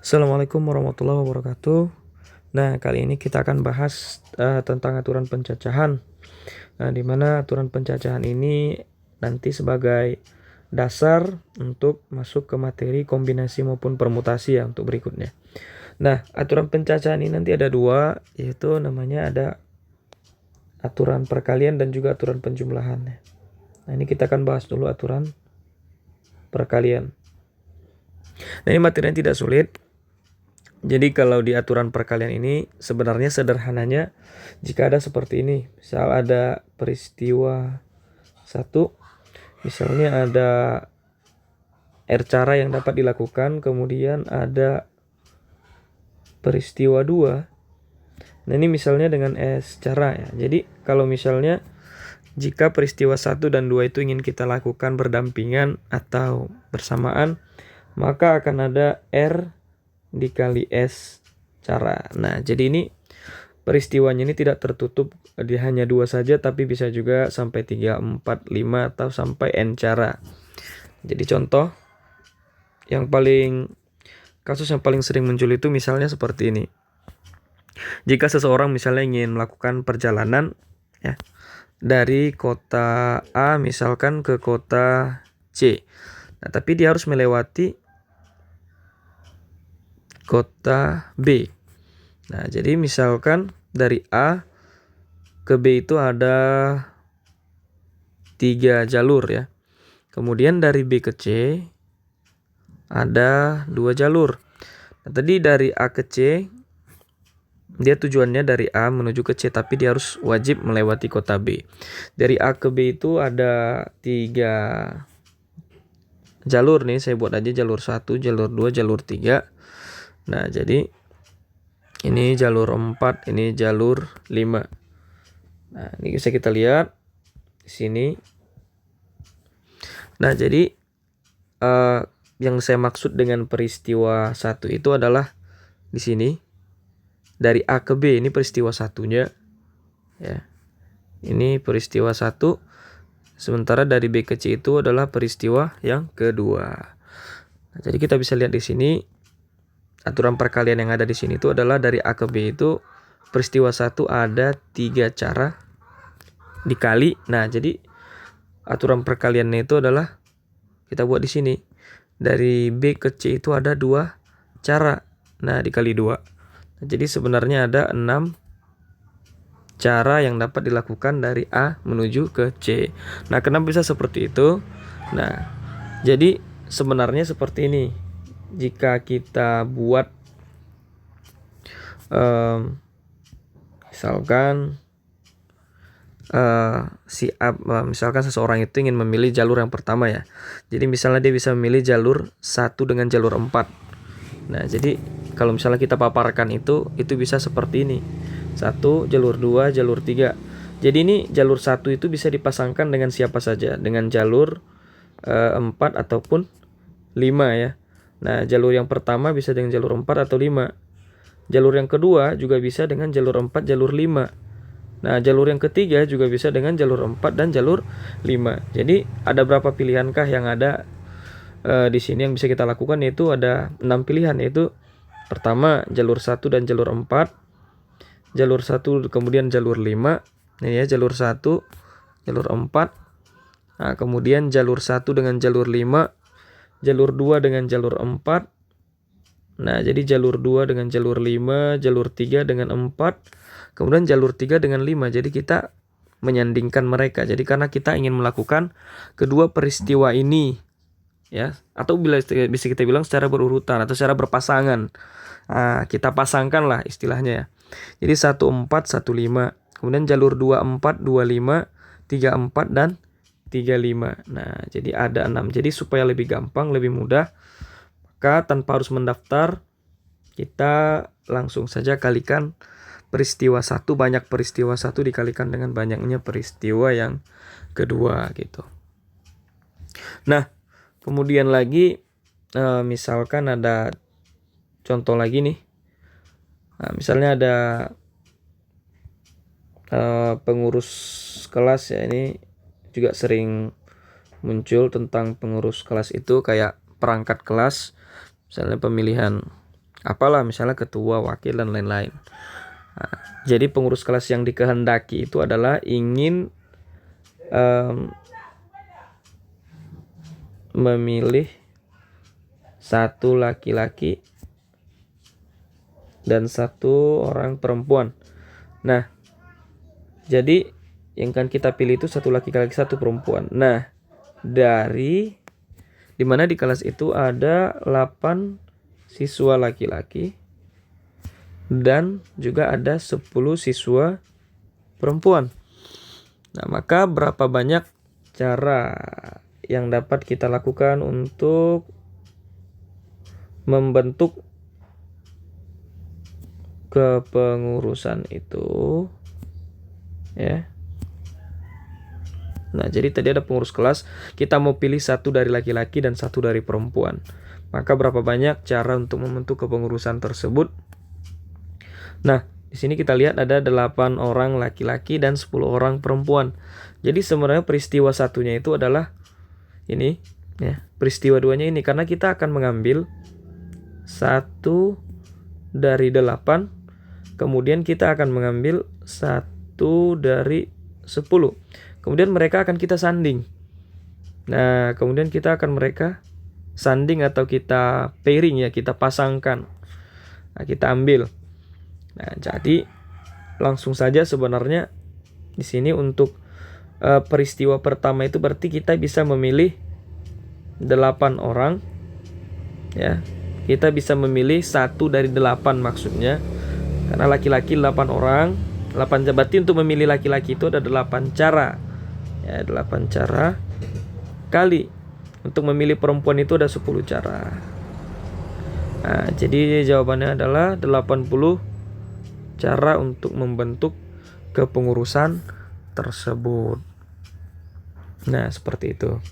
Assalamualaikum warahmatullahi wabarakatuh. Nah, kali ini kita akan bahas tentang aturan pencacahan. Nah, di mana aturan pencacahan ini nanti sebagai dasar untuk masuk ke materi kombinasi maupun permutasi ya untuk berikutnya. Nah, aturan pencacahan ini nanti ada dua, yaitu namanya ada aturan perkalian dan juga aturan penjumlahan. Nah, ini kita akan bahas dulu aturan perkalian. Nah, ini materinya tidak sulit. Jadi kalau di aturan perkalian ini sebenarnya sederhananya jika ada seperti ini. Misal ada peristiwa 1, misalnya ada R cara yang dapat dilakukan, kemudian ada peristiwa 2. Nah, ini misalnya dengan S cara ya. Jadi kalau misalnya jika peristiwa 1 dan 2 itu ingin kita lakukan berdampingan atau bersamaan, maka akan ada R dikali S cara. Nah, jadi ini peristiwanya ini tidak tertutup di hanya 2 saja, tapi bisa juga sampai 3, 4, 5 atau sampai N cara. Jadi contoh kasus yang paling sering muncul itu misalnya seperti ini. Jika seseorang misalnya ingin melakukan perjalanan ya dari kota A misalkan ke kota C. Nah, tapi dia harus melewati kota B. Nah, jadi misalkan dari A ke B itu ada 3 jalur ya. Kemudian dari B ke C ada 2 jalur. Nah, tadi dari A ke C dia tujuannya dari A menuju ke C, tapi dia harus wajib melewati kota B. Dari A ke B itu ada 3 jalur nih, saya buat aja jalur 1, jalur 2, jalur 3. Nah, jadi ini jalur 4, ini jalur 5. Nah, ini bisa kita lihat di sini. Nah, jadi yang saya maksud dengan peristiwa 1 itu adalah di sini. Dari A ke B ini peristiwa satunya ya. Ini peristiwa 1. Sementara dari B ke C itu adalah peristiwa yang kedua. Nah, jadi kita bisa lihat di sini aturan perkalian yang ada di sini itu adalah dari A ke B itu peristiwa 1 ada 3 cara dikali. Nah, jadi aturan perkaliannya itu adalah kita buat di sini. Dari B ke C itu ada 2 cara. Nah, dikali 2. Nah, jadi sebenarnya ada 6 cara yang dapat dilakukan dari A menuju ke C. Nah, kenapa bisa seperti itu? Nah, jadi sebenarnya seperti ini. Jika kita buat misalkan misalkan seseorang itu ingin memilih jalur yang pertama ya. Jadi misalnya dia bisa memilih jalur 1 dengan jalur 4. Nah, jadi kalau misalnya kita paparkan itu bisa seperti ini. 1, jalur 2, jalur 3. Jadi ini jalur 1 itu bisa dipasangkan dengan siapa saja, dengan jalur 4 ataupun 5 ya. Nah, jalur yang pertama bisa dengan jalur 4 atau 5. Jalur yang kedua juga bisa dengan jalur 4, jalur 5. Nah, jalur yang ketiga juga bisa dengan jalur 4 dan jalur 5. Jadi, ada berapa pilihankah yang ada di sini yang bisa kita lakukan, yaitu ada 6 pilihan, yaitu pertama jalur 1 dan jalur 4, jalur 1 kemudian jalur 5. Ini ya, jalur 1, jalur 4. Nah, kemudian jalur 1 dengan jalur 5, jalur 2 dengan jalur 4. Nah, jadi jalur 2 dengan jalur 5, jalur 3 dengan 4, kemudian jalur 3 dengan 5. Jadi kita menyandingkan mereka. Jadi karena kita ingin melakukan kedua peristiwa ini ya, atau bisa kita bilang secara berurutan atau secara berpasangan. Nah, kita pasangkan lah istilahnya ya. Jadi 1 4 1 5. Kemudian jalur 2 4 2 5, 3 4 dan 3 5. Nah, jadi ada 6. Jadi supaya lebih gampang, lebih mudah, maka tanpa harus mendaftar, kita langsung saja kalikan peristiwa 1, banyak peristiwa 1 dikalikan dengan banyaknya peristiwa yang kedua gitu. Nah, kemudian lagi misalkan ada contoh lagi nih. Nah, misalnya ada pengurus kelas ya, ini juga sering muncul tentang pengurus kelas itu kayak perangkat kelas, misalnya pemilihan Apalah misalnya ketua, wakil, dan lain-lain. Nah, jadi pengurus kelas yang dikehendaki itu adalah ingin memilih satu laki-laki dan satu orang perempuan. Nah, jadi yang kan kita pilih itu satu laki-laki, satu perempuan. Nah, dimana di kelas itu ada 8 siswa laki-laki dan juga ada 10 siswa perempuan. Nah, maka berapa banyak cara yang dapat kita lakukan untuk membentuk kepengurusan itu, ya. Nah, jadi tadi ada pengurus kelas, kita mau pilih satu dari laki-laki dan satu dari perempuan. Maka berapa banyak cara untuk membentuk kepengurusan tersebut? Nah, di sini kita lihat ada 8 orang laki-laki dan 10 orang perempuan. Jadi sebenarnya peristiwa satunya itu adalah ini, ya. Peristiwa duanya ini, karena kita akan mengambil 1 dari 8, kemudian kita akan mengambil 1 dari 10. Kemudian mereka akan kita sanding. Nah, kemudian kita akan mereka sanding atau kita pairing, ya, kita pasangkan. Nah, kita ambil. Nah, jadi langsung saja sebenarnya di sini untuk peristiwa pertama itu berarti kita bisa memilih 8 orang, ya. Kita bisa memilih 1 dari 8 maksudnya. Karena laki-laki 8 orang, 8 berarti untuk memilih laki-laki itu ada 8 cara. Ya, 8 cara kali untuk memilih perempuan itu ada 10 cara. Nah, jadi jawabannya adalah 80 cara untuk membentuk kepengurusan tersebut. Nah, seperti itu.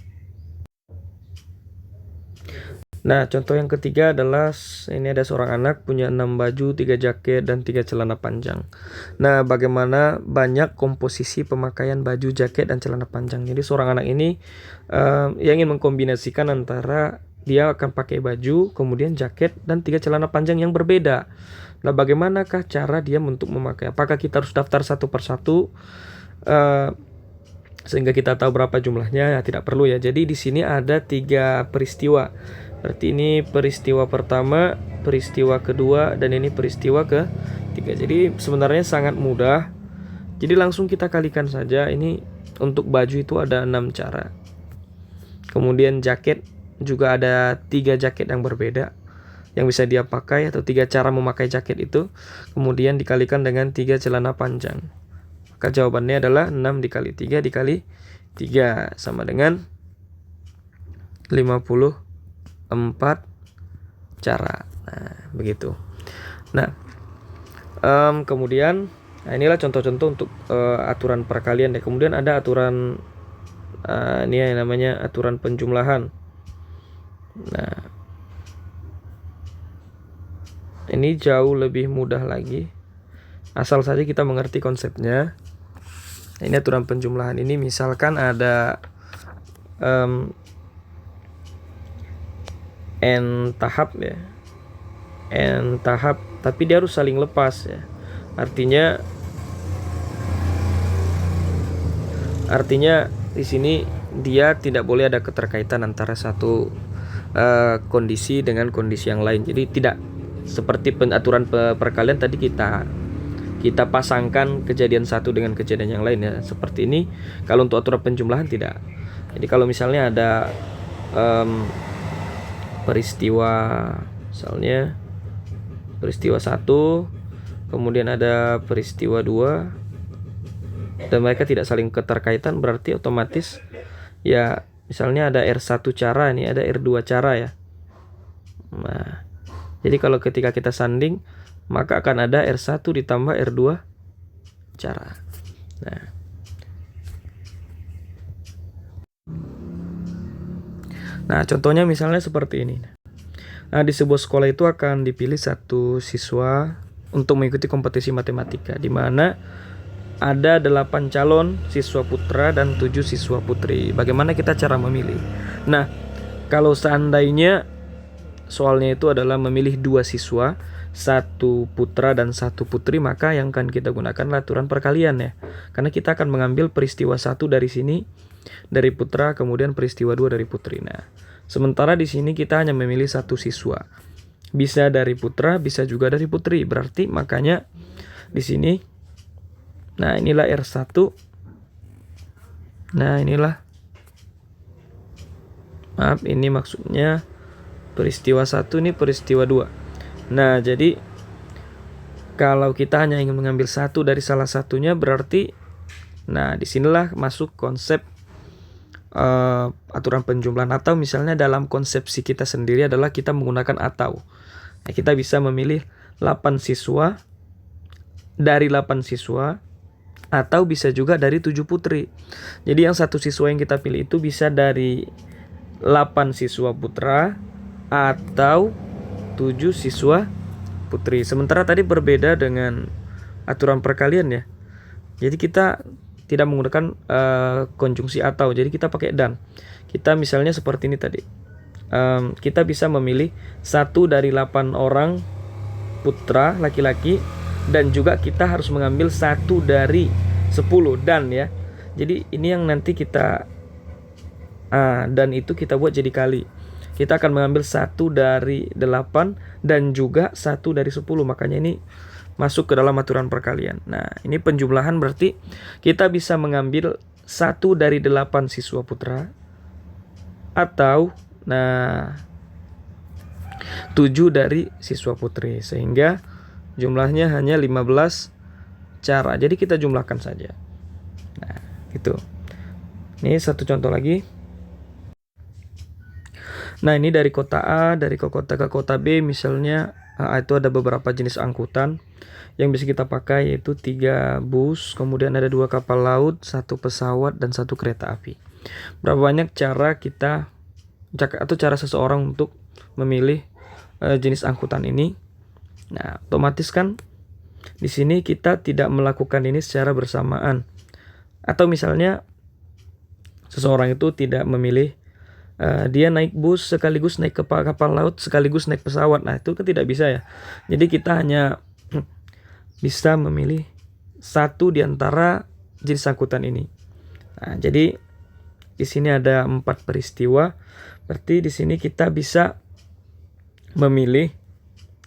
Nah, contoh yang ketiga adalah ini ada seorang anak punya 6 baju, 3 jaket, dan 3 celana panjang. Nah, bagaimana banyak komposisi pemakaian baju, jaket, dan celana panjang. Jadi seorang anak ini yang ingin mengkombinasikan antara dia akan pakai baju, kemudian jaket, dan 3 celana panjang yang berbeda. Nah, bagaimanakah cara dia untuk memakai? Apakah kita harus daftar satu persatu sehingga kita tahu berapa jumlahnya? Ya, tidak perlu, ya. Jadi di sini ada 3 peristiwa. Berarti ini peristiwa pertama, peristiwa kedua, dan ini peristiwa ketiga. Jadi sebenarnya sangat mudah. Jadi langsung kita kalikan saja. Ini untuk baju itu ada 6 cara. Kemudian jaket juga ada 3 jaket yang berbeda yang bisa dia pakai, atau 3 cara memakai jaket itu. Kemudian dikalikan dengan 3 celana panjang. Maka jawabannya adalah 6 dikali 3 dikali 3 sama dengan 54 cara. Nah, begitu. Nah, kemudian inilah contoh-contoh untuk aturan perkalian, ya. Kemudian ada aturan ini yang namanya aturan penjumlahan. Nah, ini jauh lebih mudah lagi, asal saja kita mengerti konsepnya. Ini aturan penjumlahan ini misalkan ada n tahap, ya, n tahap, tapi dia harus saling lepas, ya. Artinya di sini dia tidak boleh ada keterkaitan antara satu kondisi dengan kondisi yang lain. Jadi tidak seperti aturan perkalian tadi kita pasangkan kejadian satu dengan kejadian yang lain, ya. Seperti ini kalau untuk aturan penjumlahan tidak. Jadi kalau misalnya ada peristiwa, misalnya peristiwa 1, kemudian ada peristiwa 2, dan mereka tidak saling keterkaitan, berarti otomatis, ya, misalnya ada R1 cara, ini ada R2 cara, ya. Nah, jadi kalau ketika kita sanding, maka akan ada R1 ditambah R2 cara. Nah, contohnya misalnya seperti ini. Nah, di sebuah sekolah itu akan dipilih 1 siswa untuk mengikuti kompetisi matematika, di mana ada 8 calon siswa putra dan 7 siswa putri. Bagaimana kita cara memilih? Nah, kalau seandainya soalnya itu adalah memilih 2 siswa, 1 putra dan 1 putri, maka yang akan kita gunakan aturan perkalian ya. Karena kita akan mengambil peristiwa 1 dari sini, dari putra, kemudian peristiwa 2 dari putri. Nah, sementara di sini kita hanya memilih 1 siswa. Bisa dari putra, bisa juga dari putri. Berarti makanya di sini, nah inilah R1. Nah inilah, maaf, ini maksudnya peristiwa 1, ini peristiwa 2. Nah, jadi kalau kita hanya ingin mengambil 1 dari salah satunya, berarti nah disinilah masuk konsep aturan penjumlahan, atau misalnya dalam konsepsi kita sendiri adalah kita menggunakan atau. Nah, kita bisa memilih 8 siswa dari 8 siswa, atau bisa juga dari 7 putri. Jadi yang 1 siswa yang kita pilih itu bisa dari 8 siswa putra atau 7 siswa putri. Sementara tadi berbeda dengan aturan perkalian ya. Jadi kita tidak menggunakan konjungsi atau, jadi kita pakai dan. Kita misalnya seperti ini tadi. Kita bisa memilih 1 dari 8 orang putra laki-laki, dan juga kita harus mengambil 1 dari 10 dan ya. Jadi ini yang nanti kita dan itu kita buat jadi kali. Kita akan mengambil 1 dari 8 dan juga 1 dari 10. Makanya ini masuk ke dalam aturan perkalian. Nah, ini penjumlahan berarti kita bisa mengambil 1 dari 8 siswa putra, atau 7 dari siswa putri, sehingga jumlahnya hanya 15 cara. Jadi kita jumlahkan saja. Nah, gitu. Ini satu contoh lagi. Nah, ini dari kota A, dari kota ke kota B misalnya, itu ada beberapa jenis angkutan yang bisa kita pakai, yaitu 3 bus, kemudian ada 2 kapal laut, 1 pesawat, dan 1 kereta api. Berapa banyak cara kita atau cara seseorang untuk memilih jenis angkutan ini? Nah, otomatis kan di sini kita tidak melakukan ini secara bersamaan. Atau misalnya seseorang itu tidak memilih dia naik bus sekaligus naik kapal laut sekaligus naik pesawat. Nah, itu kan tidak bisa ya. Jadi kita hanya bisa memilih 1 di antara jenis angkutan ini. Nah, jadi di sini ada 4 peristiwa. Berarti di sini kita bisa memilih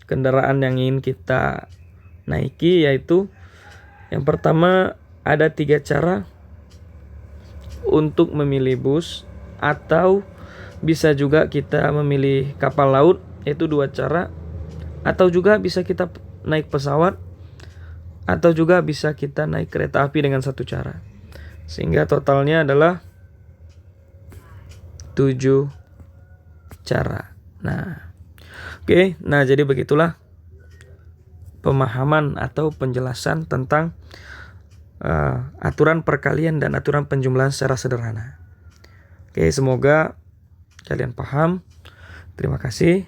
kendaraan yang ingin kita naiki, yaitu yang pertama ada 3 cara untuk memilih bus, atau bisa juga kita memilih kapal laut, yaitu 2 cara, atau juga bisa kita naik pesawat, atau juga bisa kita naik kereta api dengan 1 cara. Sehingga totalnya adalah 7 cara. Nah, oke. Nah, jadi begitulah pemahaman atau penjelasan tentang aturan perkalian dan aturan penjumlahan secara sederhana. Oke, semoga kalian paham. Terima kasih.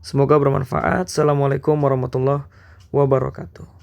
Semoga bermanfaat. Assalamualaikum warahmatullahi wabarakatuh.